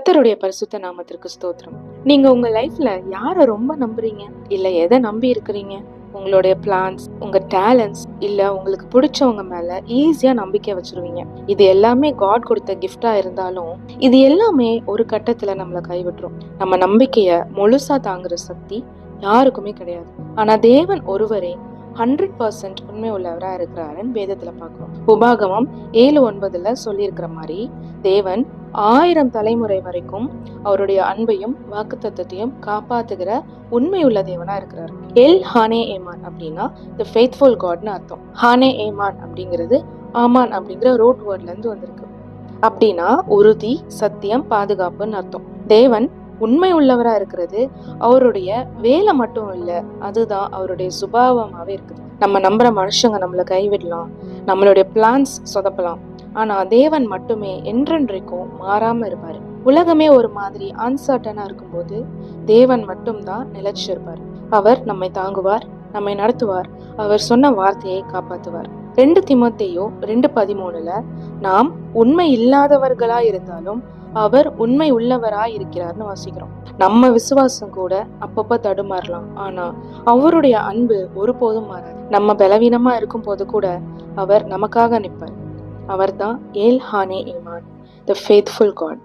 கர்த்தருடைய பரிசுத்த நாமத்திற்கு ஸ்தோத்திரம். நீங்க உங்க லைஃப்ல யாரை ரொம்ப நம்புறீங்க? இல்ல எதை நம்பி இருக்கிறீங்க? உங்களுடைய பிளான்ஸ், உங்க டேலண்ட்ஸ், இல்ல உங்களுக்கு பிடிச்சவங்க மேல ஈஸியா நம்பிக்கை வச்சிருவீங்க. இது எல்லாமே காட் கொடுத்த கிஃப்டா இருந்தாலும் இது எல்லாமே ஒரு கட்டத்துல நம்மள கைவிட்டுரும். நம்ம நம்பிக்கைய முழுசா தாங்குற சக்தி யாருக்குமே கிடையாது. ஆனா தேவன் ஒருவரே 100% உண்மை உள்ளவரா இருக்கிறாருன்னு வேதத்துல பார்க்கிறோம். உபாகமம் 7:9 சொல்லியிருக்கிற மாதிரி தேவன் 1000 தலைமுறை வரைக்கும் அவருடைய அன்பையும் வாக்குத்தத்தத்தையும் காப்பாத்துகிற உண்மை உள்ள தேவனா இருக்கிறார். எல் ஹானே ஏமான் அப்படின்னா தி ஃபெய்த்ஃபுல் காட்னு அர்த்தம். ஹானே ஏமான் அப்படிங்கிறது ஆமான் அப்படிங்கிற ரோட் வேர்ட்ல இருந்து வந்திருக்கு. அப்படின்னா உறுதி, சத்தியம், பாதுகாப்புன்னு அர்த்தம். தேவன் உண்மை உள்ளவரா இருக்கிறது அவருடைய வேலை மட்டும் இல்ல, அதுதான் அவருடைய சுபாவமாவே இருக்குது. நம்ம நம்புற மனுஷங்க நம்மளை கைவிடலாம், நம்மளுடைய பிளான்ஸ் சொதப்பலாம், ஆனா தேவன் மட்டுமே என்றென்றைக்கும் மாறாம இருப்பாரு. உலகமே ஒரு மாதிரி அன்சர்டனா இருக்கும்போது தேவன் மட்டும்தான் நிலைச்சிருப்பாரு. அவர் நம்மை தாங்குவார், நம்மை நடத்துவார், அவர் சொன்ன வார்த்தையை காப்பாத்துவார். 2 தீமோத்தேயு 2:13 நாம் உண்மை இல்லாதவர்களா இருந்தாலும் அவர் உண்மை உள்ளவரா இருக்கிறார்னு வாசிக்கிறோம். நம்ம விசுவாசம் கூட அப்பப்ப தடுமாறலாம், ஆனா அவருடைய அன்பு ஒருபோதும் மாறாது. நம்ம பலவீனமா இருக்கும் போது கூட அவர் நமக்காக நிற்பார். அவர்தான் எல் ஹானே ஏமான், தி ஃபெய்த்ஃபுல் காட்.